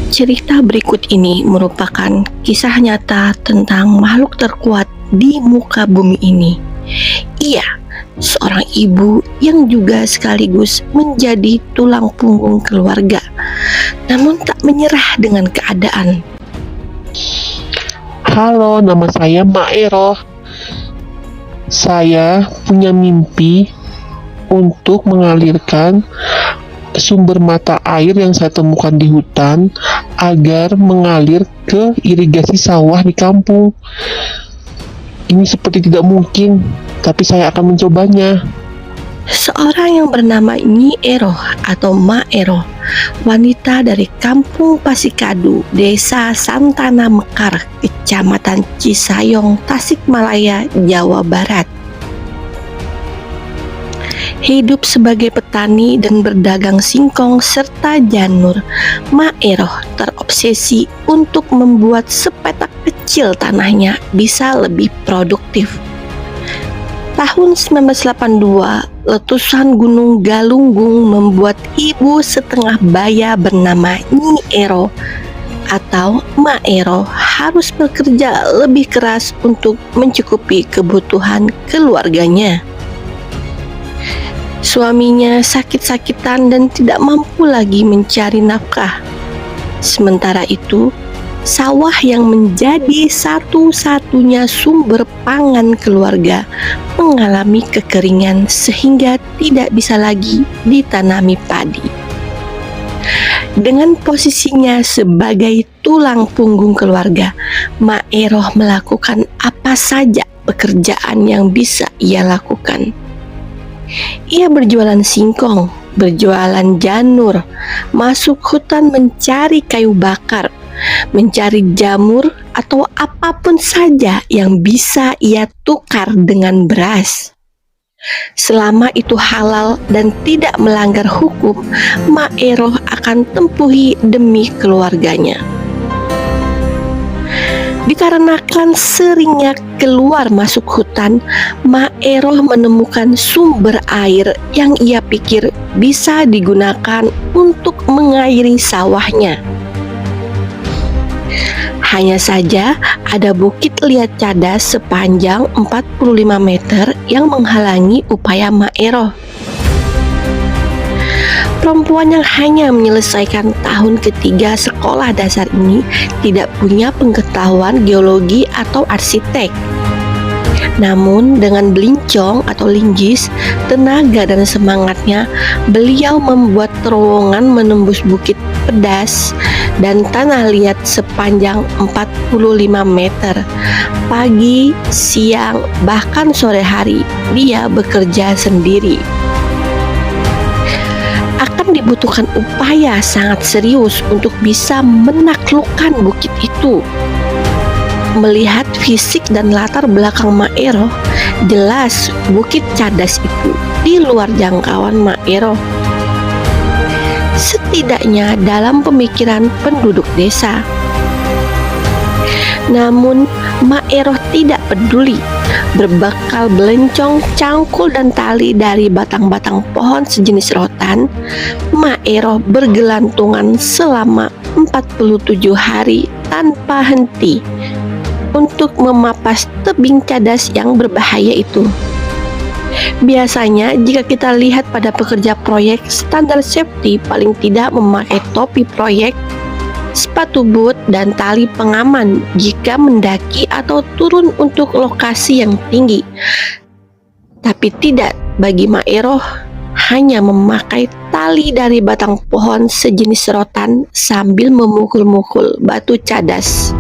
Cerita berikut ini merupakan kisah nyata tentang makhluk terkuat di muka bumi ini. Ia seorang ibu yang juga sekaligus menjadi tulang punggung keluarga, namun tak menyerah dengan keadaan. Halo, nama saya Maero. Saya punya mimpi untuk mengalirkan sumber mata air yang saya temukan di hutan agar mengalir ke irigasi sawah di kampung. Ini seperti tidak mungkin, tapi saya akan mencobanya. Seorang yang bernama Nyi Ero atau Ma Ero, wanita dari kampung Pasikadu, desa Santana Mekar, kecamatan Cisayong, Tasikmalaya, Jawa Barat. Hidup sebagai petani dan berdagang singkong serta janur, Ma Ero terobsesi untuk membuat sepetak kecil tanahnya bisa lebih produktif. Tahun 1982, letusan Gunung Galunggung membuat ibu setengah baya bernama Nyi Ero atau Ma Ero harus bekerja lebih keras untuk mencukupi kebutuhan keluarganya. Suaminya sakit-sakitan dan tidak mampu lagi mencari nafkah. Sementara itu, sawah yang menjadi satu-satunya sumber pangan keluarga mengalami kekeringan sehingga tidak bisa lagi ditanami padi. Dengan posisinya sebagai tulang punggung keluarga, Ma Ero melakukan apa saja pekerjaan yang bisa ia lakukan. Ia berjualan singkong, berjualan janur, masuk hutan mencari kayu bakar, mencari jamur atau apapun saja yang bisa ia tukar dengan beras. Selama itu halal dan tidak melanggar hukum, Ma Ero akan tempuhi demi keluarganya. Dikarenakan seringnya keluar masuk hutan, Ma Ero menemukan sumber air yang ia pikir bisa digunakan untuk mengairi sawahnya. Hanya saja ada bukit liat cadas sepanjang 45 meter yang menghalangi upaya Ma Ero. Perempuan yang hanya menyelesaikan tahun ketiga sekolah dasar ini tidak punya pengetahuan geologi atau arsitek. Namun dengan belincong atau linggis, tenaga dan semangatnya, beliau membuat terowongan menembus bukit pedas dan tanah liat sepanjang 45 meter. Pagi, siang, bahkan sore hari, dia bekerja sendiri. Akan dibutuhkan upaya sangat serius untuk bisa menaklukkan bukit itu. Melihat fisik dan latar belakang Ma Ero, jelas bukit cadas itu di luar jangkauan Ma Ero. Setidaknya dalam pemikiran penduduk desa. Namun Ma Ero tidak peduli. Berbekal belencong, cangkul dan tali dari batang-batang pohon sejenis rotan, Ma Ero bergelantungan selama 47 hari tanpa henti untuk memapas tebing cadas yang berbahaya itu. Biasanya jika kita lihat pada pekerja proyek, standar safety paling tidak memakai topi proyek, sepatu boot dan tali pengaman jika mendaki atau turun untuk lokasi yang tinggi. Tapi tidak bagi Ma Ero, hanya memakai tali dari batang pohon sejenis rotan sambil memukul-mukul batu cadas.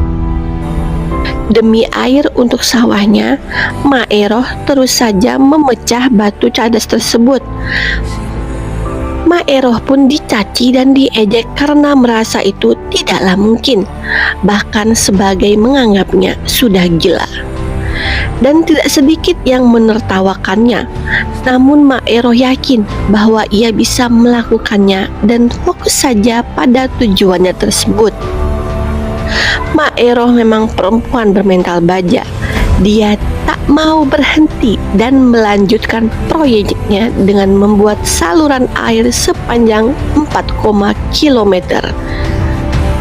Demi air untuk sawahnya, Ma Ero terus saja memecah batu cadas tersebut. Ma Ero pun dicaci dan diejek karena merasa itu tidaklah mungkin, bahkan sebagai menganggapnya sudah gila. Dan tidak sedikit yang menertawakannya. Namun Ma Ero yakin bahwa ia bisa melakukannya dan fokus saja pada tujuannya tersebut. Ma Ero memang perempuan bermental baja. Dia tak mau berhenti dan melanjutkan proyeknya dengan membuat saluran air sepanjang 4, km,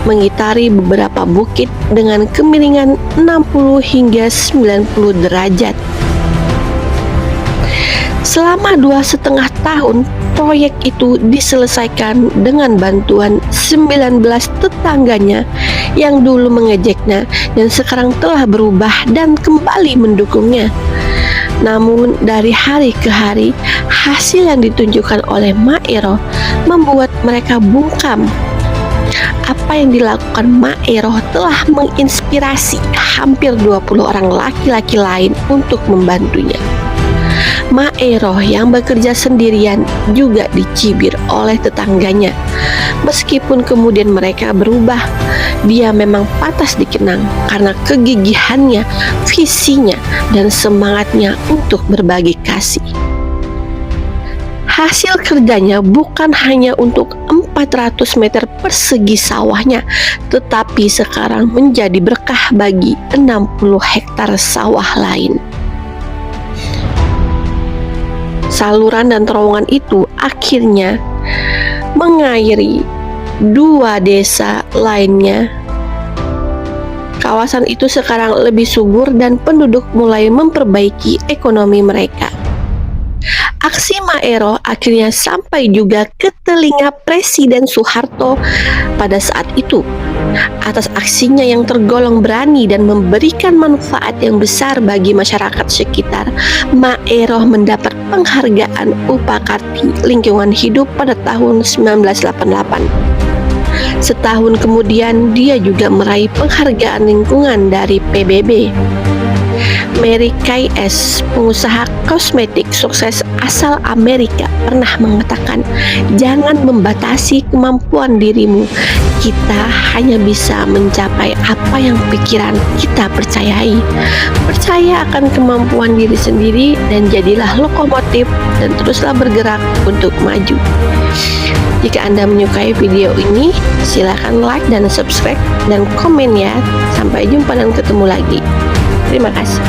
mengitari beberapa bukit dengan kemiringan 60 hingga 90 derajat. Selama 2,5 tahun, proyek itu diselesaikan dengan bantuan 19 tetangganya yang dulu mengejeknya dan sekarang telah berubah dan kembali mendukungnya. Namun dari hari ke hari, hasil yang ditunjukkan oleh Maero membuat mereka bungkam. Apa yang dilakukan Maero telah menginspirasi hampir 20 orang laki-laki lain untuk membantunya. Maero yang bekerja sendirian juga dicibir oleh tetangganya. Meskipun kemudian mereka berubah, dia memang pantas dikenang karena kegigihannya, visinya, dan semangatnya untuk berbagi kasih. Hasil kerjanya bukan hanya untuk 400 meter persegi sawahnya, tetapi sekarang menjadi berkah bagi 60 hektar sawah lain. Saluran dan terowongan itu akhirnya mengairi 2 desa lainnya. Kawasan itu sekarang lebih subur dan penduduk mulai memperbaiki ekonomi mereka. Aksi Maero akhirnya sampai juga ke telinga Presiden Soeharto pada saat itu. Atas aksinya yang tergolong berani dan memberikan manfaat yang besar bagi masyarakat sekitar, Maero mendapat penghargaan Upakarti Lingkungan Hidup pada tahun 1988. Setahun kemudian, dia juga meraih penghargaan lingkungan dari PBB. Mary Kay S., pengusaha kosmetik sukses asal Amerika, pernah mengatakan, "Jangan membatasi kemampuan dirimu. Kita hanya bisa mencapai apa yang pikiran kita percayai. Percaya akan kemampuan diri sendiri dan jadilah lokomotif dan teruslah bergerak untuk maju." Jika Anda menyukai video ini, silakan like dan subscribe dan komen ya. Sampai jumpa dan ketemu lagi. Terima kasih.